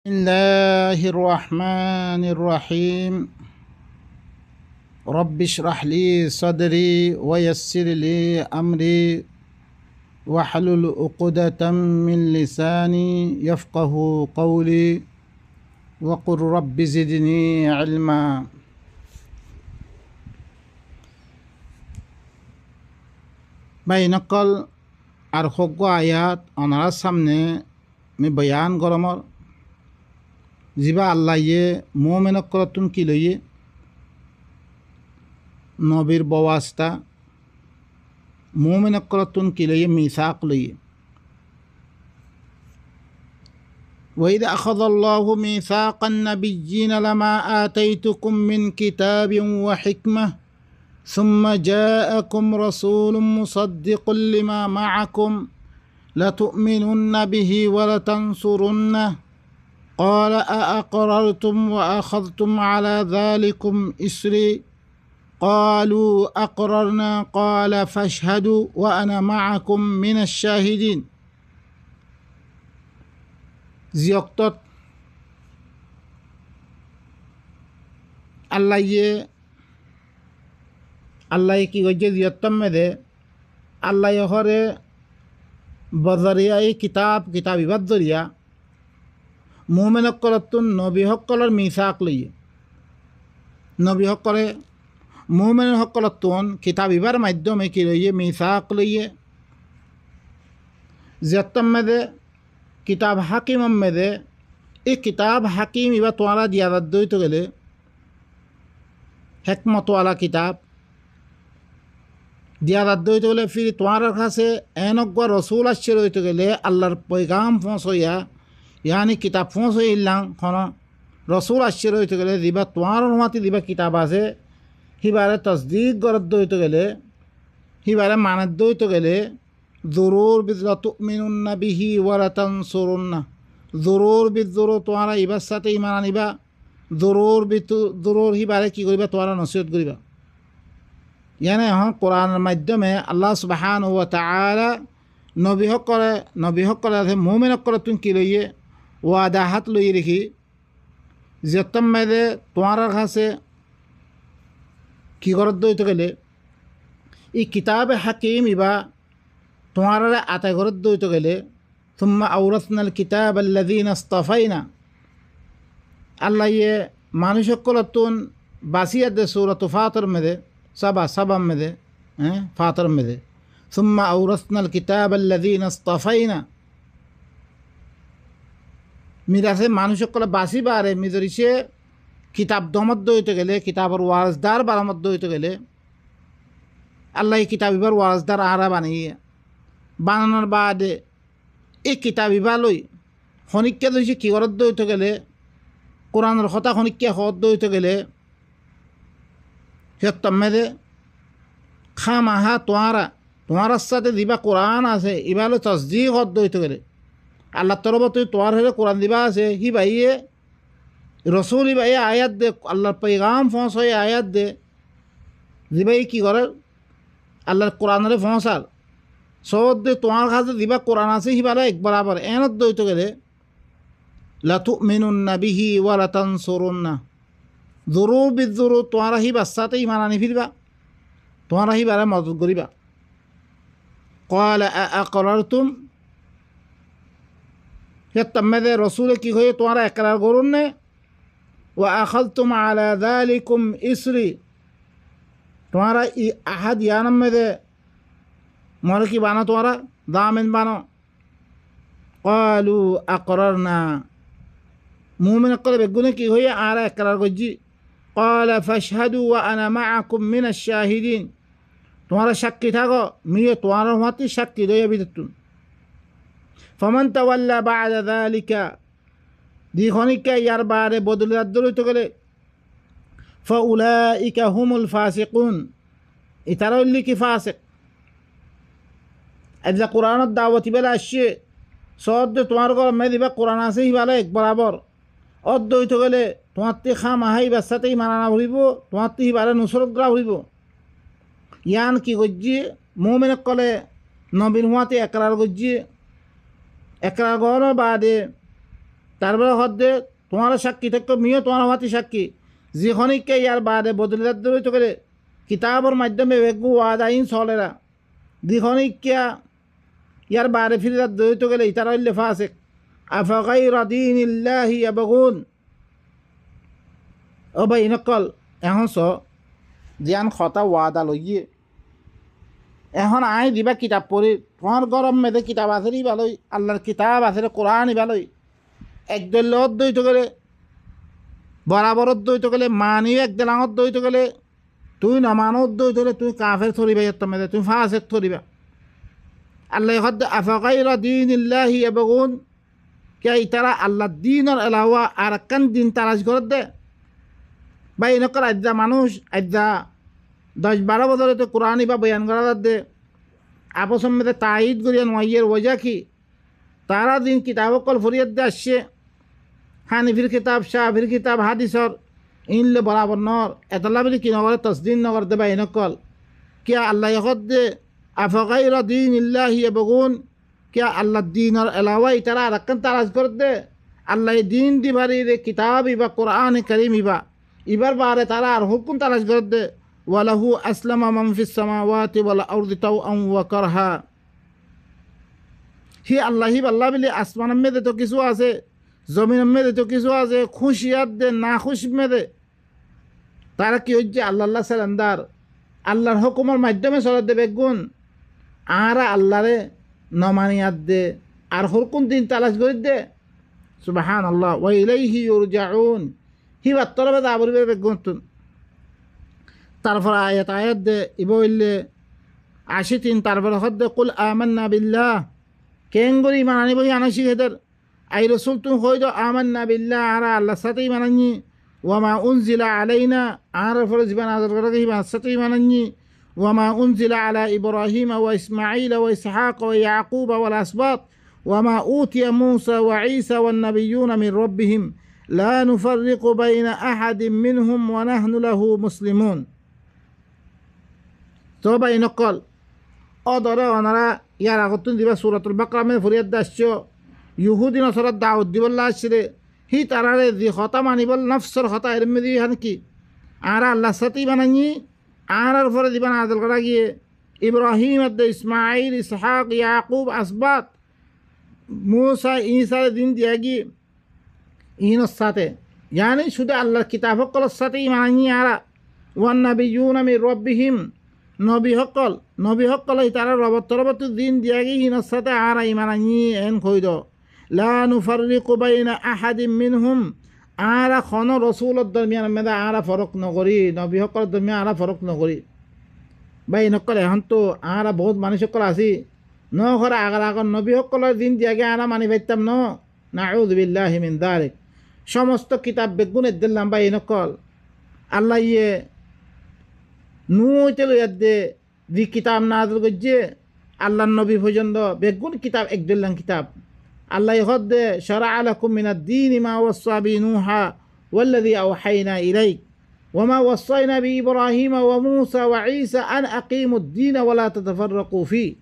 الله الرحمن الرحيم رب اشرح لي صدري ويسر لي أمري واحلل عقدة من لساني يفقه قولي وقل رب زدني علما বাইনকল আর হগ্গ আয়াত অনার সামনে আমি বয়ান গরমর জিবা আল্লাহে মোমেনকরতুন কি লইয়ে নবীর বওয়াস্তা মোমেনকরতুন কি লইয়ে মিসাক লইয়ে وإذ أخذ الله ميثاق النبيين لما آتيتكم من كتاب وحكمة ثم جاءكم رسول مصدق لما معكم لتؤمنن به ولتنصرنه قال أأقررتم وأخذتم على ذلكم إسري قالوا أقررنا قال فاشهدوا وأنا معكم من الشاهدين زيقتت আল্লাহ কি গজে জিয়ত্তম মেদে আল্লাহ হরে বজরিয়া এই কিতাব ইবাদ জরিয়া মোমেন হকলতুন নবী হকলর মিসাক লইয়ে নবী হকলে মোমেন হকলতুন কিতাব ইবার মাধ্যমে কি লইয়ে মিসাক লইয়ে জিয়ত্তম মেদে কিতাব হাকিম মেদে এই কিতাব হাকিম ইবা তোয়ারা দিয়াদাত দইতে গেলে হেকমতওয়ালা কিতাব দিয়াদাত দইতে গেলে ফির তোমার কাছে এনজ্ঞ রসুল আসছে রইতে গেলে আল্লাহর পৈগাম পৌঁছইয়া ইয়ানি কিতাব পৌঁছই ইল্লাং খন রসুল আসছে রইতে গেলে দিবা তোমার অনুমতি দিবা কিতাব আছে সিবারে তসদিক গরত দইতে গেলে সিবারে মানত দইতে গেলে জরুর লাতুমিনুন্না বিহি ওয়ালা তানসুরুন্না জরুর বিজরুর তোমারা ইবার সাথে ইমান আনিবা জরুর সিবারে কি করিবা তোমারা নসিহত করিবা ইয়ানে কোরআনের মাধ্যমে আল্লাহ সুবহানাহু ওয়া তাআলা নবী হকলে মুমিন হকলে তুমি কি লইয়ে ওয়াদা হাত লই রেখি যেতম মেদে তোমার কাছে কি করত দইতে গেলে এই কিতাবে হাকিম ইবা তোমার আতায় ঘরত দইতে গেলে সুম্মা আওরাসনাল কিতাব আল্লাযীনা ইসতাফাইনা আল্লাহ ইয়ে মানুষ হকলতুন বাসিয়া দে সূরাত ফাতির মেদে سبع مده فاطر مده ثم أورثنا الكتاب الذين اصطفينا মিরাসে মানুষ সকলে বাসি বারে মিজরিসে কিতাব দমত হইতে গেলে কিতাবের ওয়ারসদার বারামত হইতে গেলে আল্লাহ কিতাব ইবার ওয়ারসদার আরা বানিয়ে বানানোর বাদে এই কিতাব ইবা লই খনিক্যা দইছে কি করত হইতে গেলে কোরআনের কথা খনিক্যা হত হইতে গেলে তম্মেদে খামাহা তোমার সাথে দিবা কোরআন আছে ইবালে তসদিক হদ দইতে গেলে আল্লাহ তরফ তুই তোমার হেরে কোরআন দিবা আছে হি বাইয়ে রসুল ইবাই আয়াত দে আল্লাহর পৈগাম ফোঁস হয়ে আয়াত দে দিবাই কি করে আল্লাহর কোরআনের ফোঁসার সব দে তোমার কাছে দিবা কোরআন আছে হিবালে এক বরাবর এনত দইতে গেলে লাতুমিনুন্না বিহি ওয়া লাতানসুরুন্না জরুর বিজরুর তোমার হিবার সাথে ইমান আনি ফিরবা তোমার হিবারে মদত করিবা ক্বালা আআকরারতুম তম্মেদে রসুলে কি হয়ে তোমার একরার করুন নে ওয়া আখাযতুম আলা যালিকুম ইসরি তোমার আহাদ ইয়ানাম মেদে মরে কি বানো তোমারা দামেন বানো ক্বালু আকরারনা মুমিন করে বেগুনে কি হয়ে আর একরার করছি قال فاشهدوا وأنا معكم من الشاهدين তোমারা সাক্ষী থাকো মিয়ে তোমার মতে সাক্ষী দইয়া বিদতুন فمن تولى بعد ذلك দিখনিকা ইয়ার বারে বদলে দইত গেলে فأولئك هم الفاسقون ইতারা হইলি কি ফাসিক আজা কোরআনের দাওয়াতি বেলা আসছে সদ তোমার ঘর মে দিবা কোরআন আছে হিবালে এক বরাবর অদ্বৈত গেলে তোমার তে খামাহাই বাচ্চাতেই মানানা ভরিব তোমার তে হিবারে নুসরতগ্রা ভরিব ইয়ান কি গজ্জি মোমেন কলে নবীন হুয়াতে একরার গজ্জি একরার গড় বাদে তারপরে হদ্দে তোমার সাক্ষী থাকো মিও তোমার হাতি সাক্ষী যিখনিকে ইয়ার বাদে বদলিদার রইতে গেলে কিতাবর মাধ্যমে বেগু ওয়াদাইন চলেরা যিখনিকা ইয়ার বাদে ফিরিদার রইতে গেলে ইতারা হইলে ফাসিক আফাগাইরা দীনিল্লাহি ইয়াবগুন ও ভাই নকল এখন জিয়ান খতা ওয়াদা লইয়ে এখন আই দিবা কিতাব পড়ি তোমার গরম মেদে কিতাব আছে ভালোই আল্লাহর কিতাব আছে কোরআন ভালোই একদল দইতে গেলে বরাবরত দইতে গেলে মানিও একদল আঙত দইতে গেলে তুই নমানত দইতে গেলে তুই কাফের থরিবা ইয়ত মেদে তুই ফাসেক থরিবা আল্লাহ হদ আফাগাইরা দীনিল্লাহি ইয়াবগুন কে ইতারা আল্লাহ দিনের এলাওয়া আর কান দিন তালাশ করে দে বা এনেকর আজ্জা মানুষ আজ্জা 10-12 বছরে তো কোরআনই বা বয়ান করা দে আপস মেদে তাইদ করিয়া নয়ের ওজা কি তারা দিন কিতাব কল ফরিয়াদ দে আসছে হানিফির কিতাব শাহির কিতাব হাদিসর ইনলে বরাবর নর এতলা বলি কি নগরে তসদিন নগর দে বা এনেকল কে আল্লাহ হদ দে আফগাইরা দীনিল্লাহি ইয়াবগুন क्या अल्लाह दीन और अलावा इतरा रकन तराज कर दे अल्लाह दीन दी भरी रे किताब इबा कुरान करीम इबा इबर बारे तारा और हुकुम तराज कर दे वलहु अस्लमा मन फिस समावाति वल अर्दि तौअन व करहा ही अल्लाह ही अल्लाह बिले आसमान में दे तो किसु आसे जमीन में दे तो किसु आसे खुशियत दे ना खुश में दे तारा की होजे अल्लाह अल्लाह सलंदार अल्लाहर हुकुमर माध्यमे चलत दे बेगुन आरा अल्लाह रे নমানিয়াত দে আর হরকুন দিন তালাশ করে দে সুবহানাল্লাহ ওয়া ইলাইহি ইউরজাউন হি বাত্তরবে দাবরিবে বেগুনতুন তারপর আয়াত দে ইবইলে 83 তারপর হদ দে কুল আমান্না বিল্লাহ কেঙ্গরি মানানি বই আনাসি হেদার আই রাসূল তুম হইদো আমান্না বিল্লাহ আর আল্লাহ সাথে মানানি ওয়া মা উনজিলা আলাইনা আর ফরজ বানাদার করে কি সাথে মানানি وما أنزل على إبراهيم وإسماعيل وإسحاق ويعقوب والأسباط وما أوتي موسى وعيسى والنبيون من ربهم لا نفرق بين أحد منهم ونحن له مسلمون توبا ينقل أدرى ونرى يرى غطن دي سورة البقرة من فريد داشتو يهودي نصر الدعوة دي والله الشري هي ترى ذي خطماني بل نفس الخطأ المذي هنكي أرى الله ستي بناني আনার পরে দিবান আদল করা গিয়ে ইব্রাহিম ইসমাইল ইসহাক ইয়াকুব আসবাত মুসা ঈসার দিন দিয়া গিয়ে ইহনের সাথে यानी শুধু আল্লাহর কিতাব সকলের সাথে ইমানি আরা ওয়ান নাবিয়ুনা মির রব্বিহিম নবী সকল তারা রবত তরবত দিন দিয়া গিয়ে ইহনের সাথে আরা ইমানি এন কইদ লা নুফাররিকু বাইনা আহাদিম মিনহুম আরা খন রসুলের দরমিয়ান মেদা আরা ফরক নকরি নবী সকলের দরমিয়ান আরা ফরক নকরি ভাই নকল এখন তো আরা বহুত মানুষ সকল আছি ন ঘরে আগার আগর নবী সকলের দিন দিয়াগে আরা মানি পাইতাম ন নাউযু বিল্লাহি মিন যালিক সমস্ত কিতাব বেগুনের দিলাম ভাই নকল আল্লাহ ইয়ে নুইতে লইয়া দে দি কিতাব নাযিল করছে আল্লাহর নবী পর্যন্ত বেগুন কিতাব এক দিলাম কিতাব الله يغض شرع لكم من الدين ما وصى به نوحا والذي أوحينا إليك وما وصينا بإبراهيم وموسى وعيسى أن أقيموا الدين ولا تتفرقوا فيه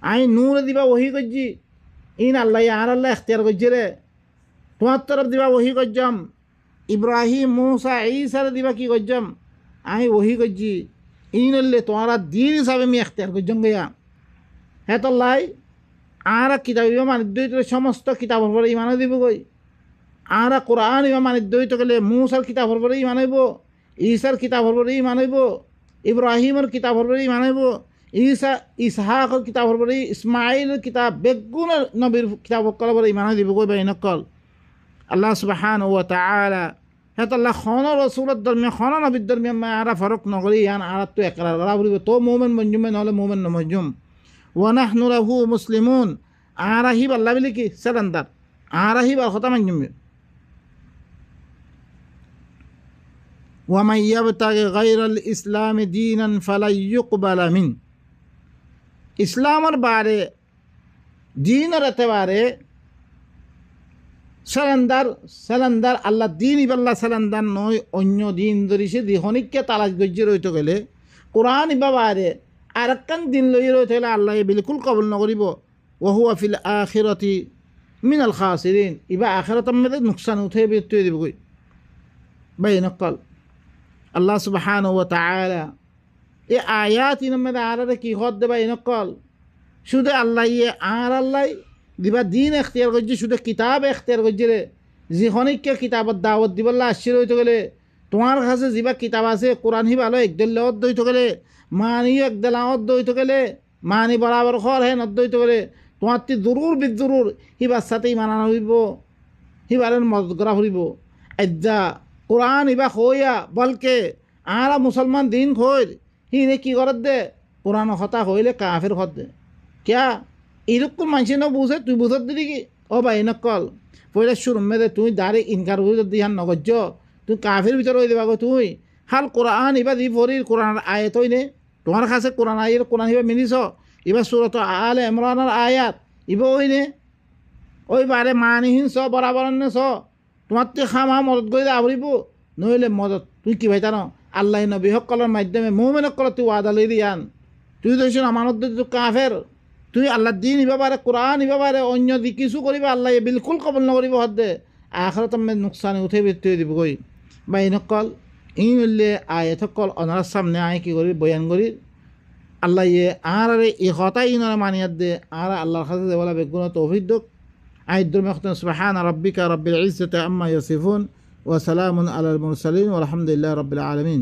عين نور ديبا وهي قجي إن الله يعلى الله اختيار قجره তোমার তরফ দিবা ওহি গজ্জম ইব্রাহিম মুসা ঈসা দিবা কি গজ্জম আই ওহি গজ্জি ইনলে তোমারা দিন হিসাবে আমি এখতিয়ার গজ্জম গয়া হ্যাঁ তো লাই আরা কিতাব ইবা মানে দইত সমস্ত কিতাবের পরে ইমান দিব গই আরা কোরআন ইবা মানে দইত গেলে মুসার কিতাবের পরে ইমান হইব ঈসার কিতাবের পরে ইমান হইব ইব্রাহিমের কিতাবের পরে ইমান হইব ইসহাকের কিতাবের পরে ইসমাইলের কিতাব বেগুন নবীর কিতাবের পরে ইমান দিব গই বা ইনকল আল্লাহ সুবহানাহু ওয়া তাআলা হ্যাঁ আল্লাহ খানা রসুলের দরমিয়ান খানা নবীর দরমিয়ান আরা ফরক নকরি ইয়ান আরা তো একরার করা বলিব তো মুমিন মঞ্জুমে নহলে মুমিন নমঞ্জুম ওয়া নাহনু লাহু মুসলিমুন আরা হিব আল্লাহ বলি কি সালান্দার আরা হিব আর কথা মঞ্জুমে ওয়া মান ইয়াবতাগি গায়রাল ইসলামি দীনান ফালা ইউকবালা মিন ইসলামের বারে দীনের এতবারে সালান্দার আল্লাহ দিন ইবাল্লা সালান্দার নয় অন্য দিন ধরিছে দিহনিককে তালাশ গজ্জে রইতে গেলে কোরআন ইবাবারে আর একখান দিন লই রইতে গেলে আল্লাহ বিলকুল কবুল নকরিব ওহুয়া ফিল আখিরাতি মিনাল খাসিরিন ইবা আখিরাতাম মেদে নুকসান উঠে বিতুই দিব কই বাইনকাল আল্লাহ সুবহানাহু ওয়া তাআলা এ আয়াত ইন মেদে আরারে কি হদ দে বাইনকাল শুধু আল্লাহ ইয়ে আর আল্লাহ দিবা দিন এখতিয়ার করছে শুধু কিতাব এখতিয়ার করছে রে যিখনিকে কিতাবত দাওয়াত দিবল্লা আসছিল হইতে গেলে তোমার কাছে যিবা কিতাব আছে কোরআন হি ভালো একদল অর্ধ হইতে গেলে মানি একদল অর্ধ হইতে গেলে মানি বরাবর খর হেন অর্ধ হইতে গেলে তোমার তি জরুর বিজরুর হিবার সাথেই মানানো হইব হিবারের মদত করা ফুরিব আজ্জা কোরআন ইবা হইয়া বলকে আরা মুসলমান দিন খৈর হিনে কি করার দে কোরআন হতা হইলে কাফের হত দে क्या এরকম মানুষ না বুঝে তুই বুঝত দিলি কি ও ভাই নকল পয়লা শুরু মেদে তুই দাঁড়ে ইনকার হয়ে যদি হান নগজ্য তুই কাফের ভিতরে হয়ে দেবা তুই হাল কোরআন এবার দি ফরির কোরআন আয়াত হই নে তোমার কাছে কোরআন আয়ের কোরআন হিবা মিলিছ এবার সুরত আলে ইমরানের আয়াত ইব ওই নে ওই বারে মানিহীন স বরাবর নে স তোমার তে খামা মদত করে আবরিব নইলে মদত তুই কি ভাই জানো আল্লাহ নবী সকলের মাধ্যমে মুমিনক কল তুই ওয়াদা লই দিয়ান তুই তো আমানত তুই কাফের তুই আল্লাহ দিন ইবা পারে কোরআন ইবা পারে অন্য দি কিছু করিবা আল্লাহ বিলকুল কবল নকরিব হদে আখরাত আমি নুকসানে উঠে বিত্তই দিব কই বা ইনকল ইন উল্লে আয়াত কল অনার সামনে আয় কি করি বয়ান করি আল্লাহ ইয়ে আর এই হতাই ইনরে মানিয়াত দে আর আল্লাহর কাছে দেওয়ালা বেগুন তৌফিক দক আইদুল মখতান সুবহান রাব্বিকা রাব্বিল ইজ্জাতি আম্মা ইয়াসিফুন ওয়া সালামুন আলাল মুরসালিন ওয়া আলহামদুলিল্লাহি রাব্বিল আলামিন